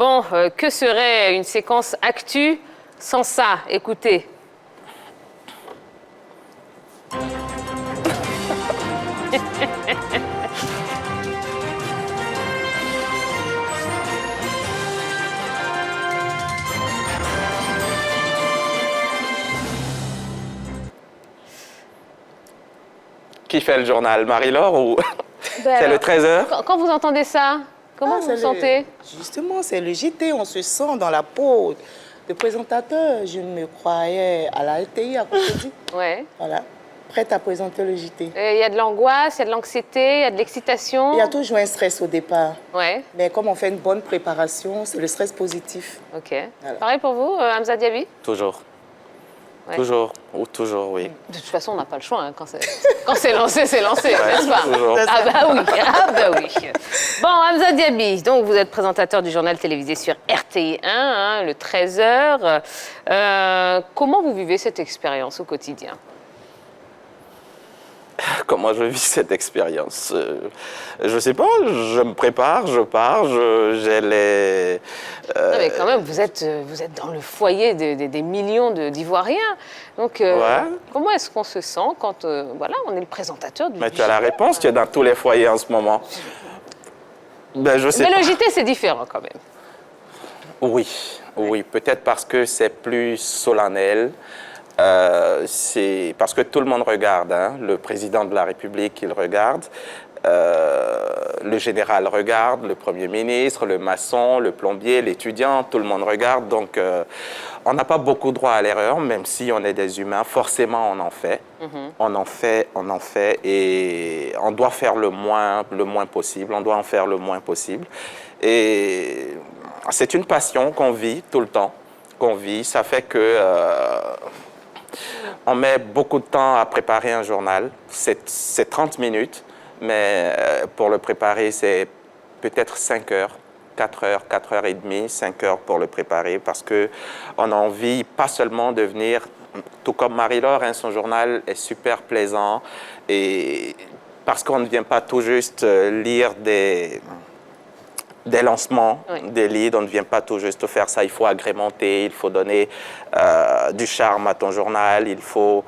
Bon, que serait une séquence actu sans ça? Écoutez. Qui fait le journal, Marie-Laure ou Ben c'est le alors, 13h? Quand vous entendez ça, comment vous vous sentez? Justement, c'est le JT, on se sent dans la peau de présentateur. Je me croyais à la LTI à côté. Ouais. Voilà, prête à présenter le JT. Il y a de l'angoisse, il y a de l'anxiété, il y a de l'excitation. Il y a toujours un stress au départ. Ouais, Mais comme on fait une bonne préparation, c'est le stress positif. ok. Voilà. Pareil pour vous, Hamza Diaby? Toujours. Ouais. Toujours, ou toujours, oui. De toute façon, on n'a pas le choix. Hein. Quand c'est lancé, c'est lancé, n'est-ce pas? toujours. Ah bah oui, ah bah oui. Bon, Hamza Diaby, donc vous êtes présentateur du journal télévisé sur RTI1, hein, le 13h. Comment vous vivez cette expérience au quotidien? Comment je vis cette expérience? Je sais pas, je me prépare, je pars, j'ai les... Non, mais quand même, vous êtes dans le foyer des millions d'Ivoiriens. Donc, Ouais. comment est-ce qu'on se sent quand voilà, on est le présentateur du Mais tu as la JT? réponse, tu es dans tous les foyers en ce moment. Ben, je sais Mais pas. le JT, c'est différent quand même. Oui, peut-être parce que c'est plus solennel. C'est parce que tout le monde regarde, hein. Le président de la République, il regarde. Le général regarde, le Premier ministre, le maçon, le plombier, l'étudiant, tout le monde regarde. Donc, on n'a pas beaucoup droit à l'erreur, même si on est des humains. Forcément, on en fait. On en fait. Et on doit faire le moins possible. On doit en faire le moins possible. Et c'est une passion qu'on vit tout le temps. Ça fait que... on met beaucoup de temps à préparer un journal. C'est 30 minutes, mais pour le préparer, c'est peut-être 5 heures, 4 heures, 4 heures et demie, 5 heures pour le préparer, parce qu'on a envie pas seulement de venir, tout comme Marie-Laure, hein, son journal est super plaisant, et parce qu'on ne vient pas tout juste lire des lancements, Oui. des leads, on ne vient pas tout juste faire ça, il faut agrémenter, il faut donner du charme à ton journal, il faut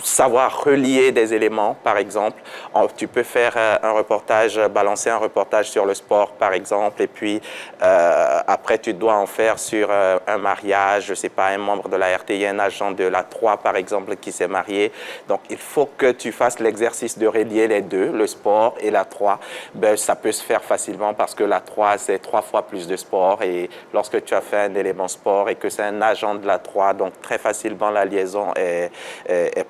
savoir relier des éléments, par exemple. Tu peux faire un reportage, balancer un reportage sur le sport, par exemple, et puis après tu dois en faire sur un mariage, je ne sais pas, un membre de la RTI, un agent de la 3, par exemple, qui s'est marié. Donc, il faut que tu fasses l'exercice de relier les deux, le sport et la 3. Ben, ça peut se faire facilement parce que la 3, c'est 3 fois plus de sport. Et lorsque tu as fait un élément sport et que c'est un agent de la 3, donc très facilement la liaison est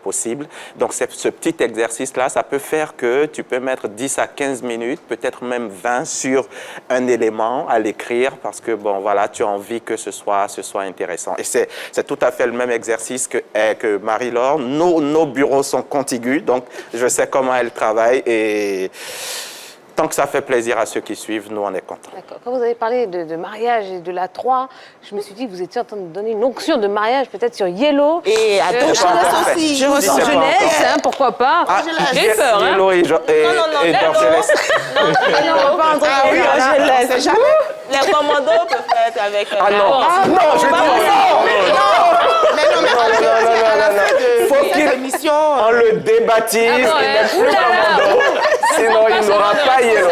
possible. Donc, ce petit exercice-là, ça peut faire que tu peux mettre 10 à 15 minutes, peut-être même 20 sur un élément à l'écrire parce que, bon, voilà, tu as envie que ce soit intéressant. Et c'est tout à fait le même exercice que Marie-Laure. Nos bureaux sont contigus, donc je sais comment elle travaille et tant que ça fait plaisir à ceux qui suivent, nous, on est contents. D'accord. Quand vous avez parlé de mariage et de la 3, je me suis dit que vous étiez en train de donner une onction de mariage peut-être sur Yellow. Et à ton pas encore fait. aussi. Je ressens c'est pas jeunesse, encore. hein, pourquoi pas. J'ai peur, hein. Yellow et Dorgelès. Ah oui, je laisse. Jamais. Les commandos peuvent être avec... Ah non, je dis Faut faut qu'il qu'il émission. on le débaptise, Ah bon, il n'est plus oulala. commando, sinon il n'aura pas Yellow.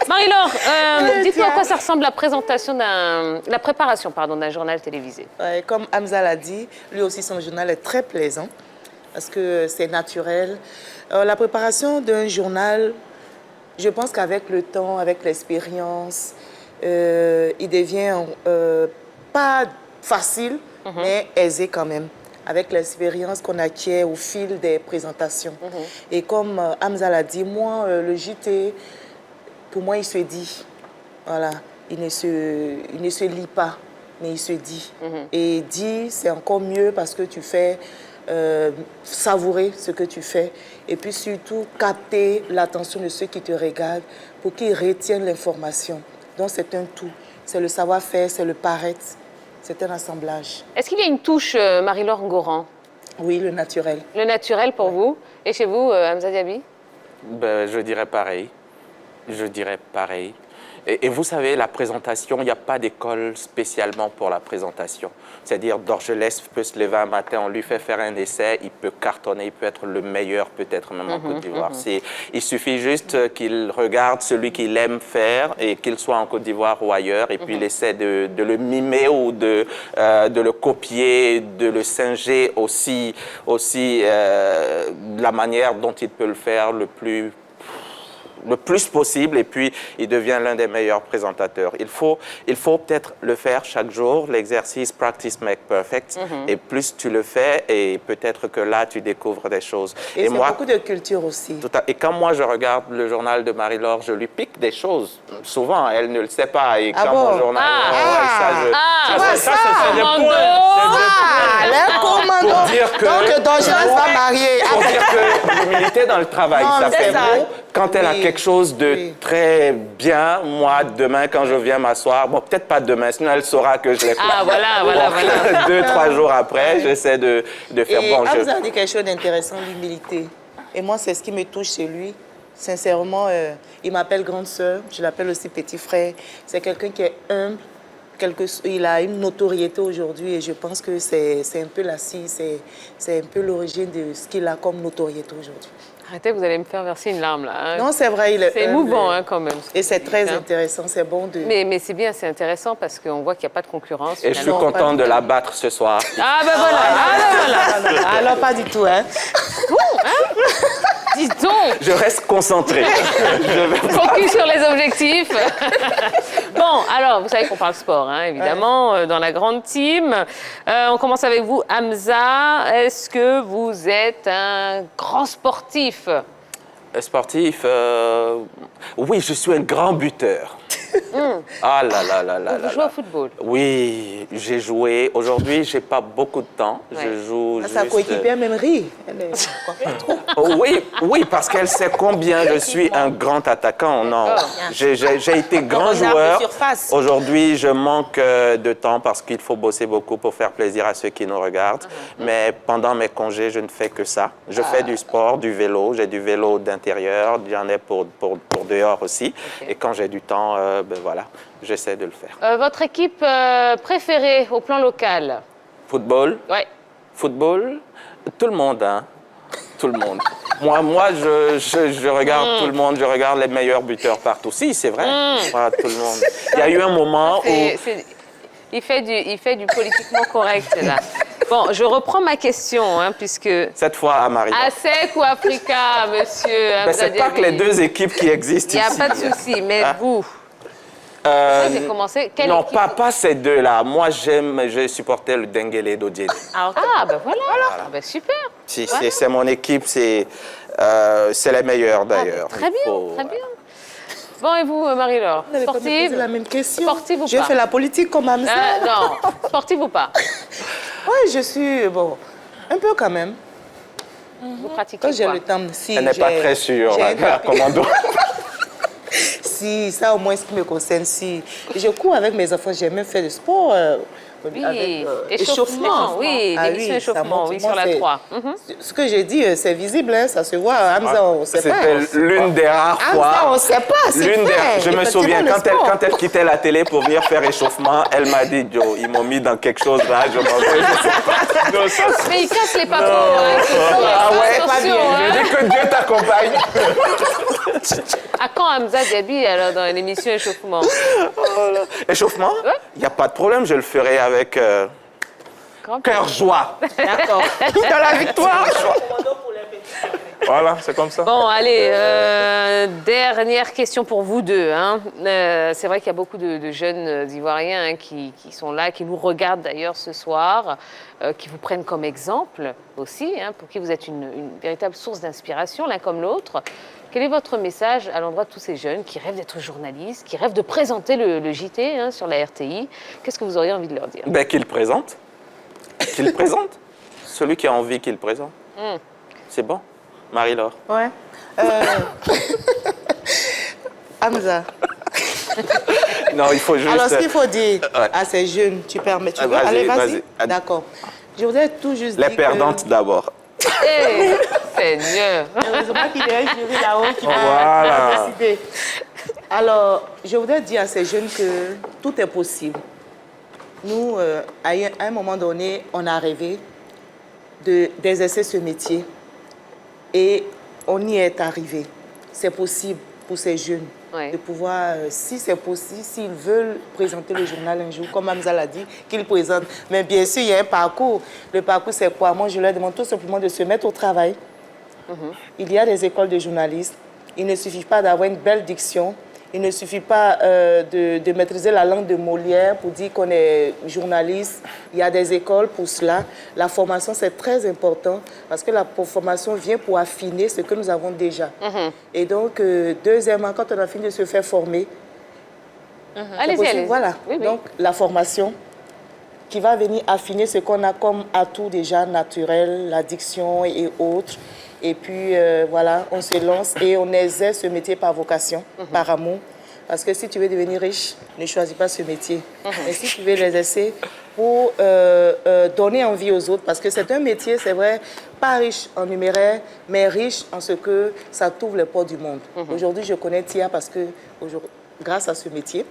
Marie-Laure, dites-moi à quoi ça ressemble la préparation d'un journal télévisé. Ouais, comme Hamza l'a dit, lui aussi son journal est très plaisant parce que c'est naturel. La préparation d'un journal, je pense qu'avec le temps, avec l'expérience, il devient pas facile, mais aisé quand même, avec l'expérience qu'on acquiert au fil des présentations. Et comme Hamza l'a dit, moi, le JT, pour moi, il se dit. Voilà, il ne se lit pas, mais il se dit. Et dit, c'est encore mieux parce que tu fais savourer ce que tu fais et puis surtout capter l'attention de ceux qui te regardent pour qu'ils retiennent l'information. Donc c'est un tout. C'est le savoir-faire, c'est le paraître, c'est un assemblage. Est-ce qu'il y a une touche Marie-Laure Ngoran? Oui, le naturel. Le naturel pour vous. Et chez vous, Hamza Diaby? Ben, je dirais pareil. Et vous savez, la présentation, il n'y a pas d'école spécialement pour la présentation. C'est-à-dire, Dorgelès peut se lever un matin, on lui fait faire un essai, il peut cartonner, il peut être le meilleur, peut-être même en Côte d'Ivoire. Il suffit juste qu'il regarde celui qu'il aime faire et qu'il soit en Côte d'Ivoire ou ailleurs, et puis il essaie de le mimer ou de le copier, de le singer aussi de la manière dont il peut le faire le plus possible, et puis il devient l'un des meilleurs présentateurs. Il faut peut-être le faire chaque jour, l'exercice practice make perfect, et plus tu le fais, et peut-être que là tu découvres des choses. Et c'est beaucoup de culture aussi. Et quand moi je regarde le journal de Marie-Laure, je lui pique des choses. Souvent, elle ne le sait pas, et quand mon journal... Ça, c'est des commando. Le commando. Pour dire que... Donc, Dorgelès va marier. Pour dire que l'humilité dans le travail, Non, ça c'est fait ça. beau. Quand elle a quelque chose de très bien, moi, demain, quand je viens m'asseoir, bon, peut-être pas demain, sinon elle saura que je l'ai fait. Ah, voilà. 2-3 jours après, j'essaie de faire Et bon jeu. Hamza a dit quelque chose d'intéressant, l'humilité. Et moi, c'est ce qui me touche chez lui. Sincèrement, il m'appelle grande sœur, je l'appelle aussi petit frère. C'est quelqu'un qui est humble. Il a une notoriété aujourd'hui, et je pense que c'est un peu c'est un peu l'origine de ce qu'il a comme notoriété aujourd'hui. Arrêtez, vous allez me faire verser une larme, là. Hein. Non, c'est vrai, il est C'est humble. émouvant, hein, quand même. Et c'est très Hein. intéressant, c'est bon de... Mais c'est bien, c'est intéressant parce qu'on voit qu'il n'y a pas de concurrence. Et je suis finalement. content de la battre ce soir. Ah, ben voilà. Non. Alors, pas du tout, hein. Dis donc, Je reste concentré. focus sur les objectifs. Bon, alors, vous savez qu'on parle sport, hein, évidemment, dans la grande team. On commence avec vous, Hamza. Est-ce que vous êtes un grand sportif? Sportif, oui, je suis un grand buteur. Ah là là là là Vous là jouez au là. football? Oui, j'ai joué. Aujourd'hui, j'ai pas beaucoup de temps. Ouais. Je joue Sa juste... coéquipière même rit. Elle est pas trop. Oh, oui, parce qu'elle sait combien je suis un grand attaquant. Non, j'ai été grand regarde joueur. de surface. Aujourd'hui, je manque de temps parce qu'il faut bosser beaucoup pour faire plaisir à ceux qui nous regardent. Mais pendant mes congés, je ne fais que ça. Je fais du sport, du vélo. J'ai du vélo d'intérieur, j'en ai pour dehors aussi. Et quand j'ai du temps, ben voilà, j'essaie de le faire. Votre équipe préférée au plan local? Football, Ouais. football, tout le monde, hein. Tout le monde. Moi, je regarde tout le monde, je regarde les meilleurs buteurs partout. Si, c'est vrai. Voilà, tout le monde. Il y a eu un moment où... Il fait du politiquement correct, là. Bon, je reprends ma question, hein, puisque... Cette fois à Marie. ASEC ou Africa, monsieur Ben, c'est pas que les deux équipes qui existent Il n'y a ici. pas de souci, mais vous, j'ai commencé... Quelle Non, équipe? pas ces deux-là. Moi, j'ai supporté le Dengele d'Odié. Ah, ben voilà. Ah, ben super. Si, c'est mon équipe, c'est les meilleurs d'ailleurs. Très bien, très bien. Bon, et vous, Marie-Laure? Vous n'avez pas me posé Sportive? la même question. Sportive ou Je pas? fais la politique comme Hamza. Non, sportive ou pas? Oui, je suis, bon, un peu quand même. Vous pratiquez Quand j'ai quoi? le temps, si Elle n'est pas très sûre, j'ai la commando. Si, ça au moins ce qui me concerne, si. Je cours avec mes enfants, j'aime même faire du sport. Oui, avec, échauffement. Oui, Ah l'émission oui, ça échauffement, montre, oui, moi, sur la c'est- 3. Ce que j'ai dit, c'est visible, hein, ça se voit. Hamza, on ne sait pas. C'était l'une des rares Hamza, on fois. ne sait pas, c'est L'une des... fait. Je me Effectivement, souviens, le sport. quand elle quittait la télé pour venir faire échauffement, elle m'a dit, Joe, ils m'ont mis dans quelque chose là, je m'en vais, je sais pas. Non, ça, c'est- Mais il casse les papos, hein, Ah ouais, pas attention, bien. hein. Je dis que Dieu t'accompagne. À quand Hamza Diaby, alors, dans l'émission échauffement? Échauffement? Ouais. Il n'y a pas de problème, je le ferai avec Grand cœur joie. D'accord. Dans la victoire. Voilà, c'est comme ça. Bon, allez, dernière question pour vous deux. Hein. C'est vrai qu'il y a beaucoup de jeunes Ivoiriens hein, qui sont là, qui nous regardent d'ailleurs ce soir, qui vous prennent comme exemple aussi, hein, pour qui vous êtes une véritable source d'inspiration l'un comme l'autre. Quel est votre message à l'endroit de tous ces jeunes qui rêvent d'être journalistes, qui rêvent de présenter le JT hein, sur la RTI? Qu'est-ce que vous auriez envie de leur dire? Ben, qu'il présente. Qu'il présente. Celui qui a envie qu'il présente. C'est bon. Marie-Laure. Ouais. Hamza. Non, il faut juste... Alors, ce qu'il faut dire Ouais. à ces jeunes, tu permets, tu veux? Vas-y, Allez, vas-y. vas-y. D'accord. Je voudrais tout juste Les dire perdantes d'abord. Seigneur! Heureusement qu'il y a un jury là-haut qui Voilà. va décider. Alors, je voudrais dire à ces jeunes que tout est possible. Nous, à un moment donné, on a rêvé d'exercer ce métier et on y est arrivé. C'est possible pour ces jeunes de pouvoir, si c'est possible, s'ils veulent présenter le journal un jour, comme Hamza l'a dit, qu'ils présentent. Mais bien sûr, il y a un parcours. Le parcours, c'est quoi? Moi, je leur demande tout simplement de se mettre au travail. Il y a des écoles de journalistes. Il ne suffit pas d'avoir une belle diction. Il ne suffit pas de maîtriser la langue de Molière pour dire qu'on est journaliste. Il y a des écoles pour cela. La formation, c'est très important parce que la formation vient pour affiner ce que nous avons déjà. Et donc, deuxièmement, quand on a fini de se faire former, allez-y. Voilà. Oui, oui. Donc, la formation qui va venir affiner ce qu'on a comme atout déjà naturel, la diction et autres. Et puis, voilà, on se lance et on exerce ce métier par vocation, par amour. Parce que si tu veux devenir riche, ne choisis pas ce métier. Mais si tu veux l'exercer pour donner envie aux autres, parce que c'est un métier, c'est vrai, pas riche en numéraire, mais riche en ce que ça t'ouvre les portes du monde. Aujourd'hui, je connais Tia parce que, grâce à ce métier,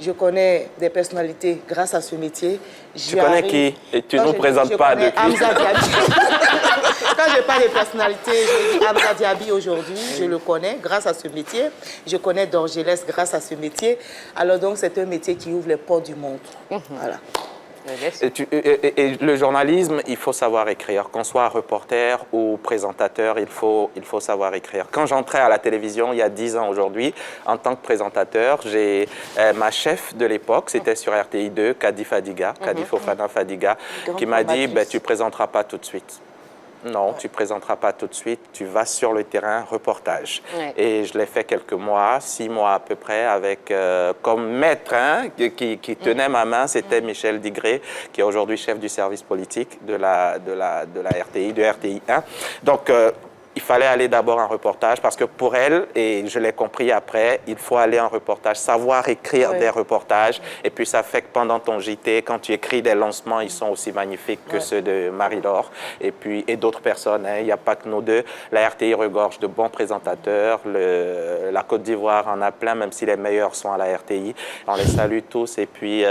je connais des personnalités grâce à ce métier. Tu connais qui? Et tu ne nous présentes pas depuis. Hamza Diaby. Quand je parle de personnalité, je dis Hamza Diaby aujourd'hui, je le connais grâce à ce métier. Je connais Dorgelès grâce à ce métier. Alors donc, c'est un métier qui ouvre les portes du monde. Voilà. Et le journalisme, il faut savoir écrire. Qu'on soit reporter ou présentateur, il faut savoir écrire. Quand j'entrais à la télévision, il y a 10 ans aujourd'hui, en tant que présentateur, j'ai ma chef de l'époque, c'était sur RTI 2, Kadi Fadiga, Kadi Fofana Fadiga, qui m'a dit, tu ne présenteras pas tout de suite. Non, tu ne présenteras pas tout de suite, tu vas sur le terrain, reportage. Et je l'ai fait quelques mois, 6 mois à peu près, avec comme maître qui tenait ma main, c'était Michel Digré, qui est aujourd'hui chef du service politique de la RTI, de RTI 1. Donc, il fallait aller d'abord en reportage parce que pour elle, et je l'ai compris après, il faut aller en reportage, savoir écrire des reportages. Et puis ça fait que pendant ton JT, quand tu écris des lancements, ils sont aussi magnifiques que ceux de Marie-Laure et d'autres personnes. Il n'y a pas que nous deux. La RTI regorge de bons présentateurs. La Côte d'Ivoire en a plein, même si les meilleurs sont à la RTI. On les salue tous. Et puis,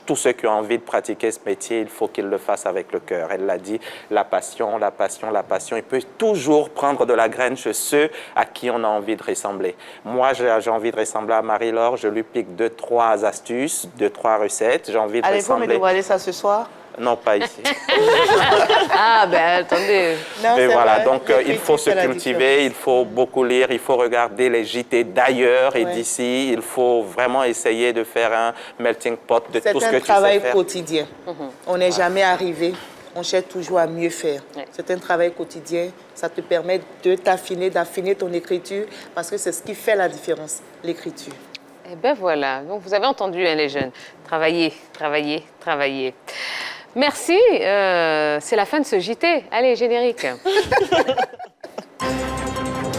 tous ceux qui ont envie de pratiquer ce métier, il faut qu'ils le fassent avec le cœur. Elle l'a dit, la passion, la passion, la passion. Il peut toujours prendre de la graine chez ceux à qui on a envie de ressembler. Moi, j'ai envie de ressembler à Marie-Laure. Je lui pique 2-3 astuces, 2-3 recettes. J'ai envie de ressembler. Allez-vous me dévoiler ça ce soir? Non, pas ici. Ah, ben attendez. Non, et voilà, vrai. donc il faut se cultiver, il faut beaucoup lire, il faut regarder les JT d'ailleurs et d'ici. Il faut vraiment essayer de faire un melting pot de tout ce que tu sais faire. C'est un travail quotidien. On n'est jamais arrivé. On cherche toujours à mieux faire. C'est un travail quotidien. Ça te permet de t'affiner, d'affiner ton écriture, parce que c'est ce qui fait la différence, l'écriture. Eh bien voilà, donc vous avez entendu les jeunes, travailler, travailler, travailler. Merci, c'est la fin de ce JT. Allez, générique.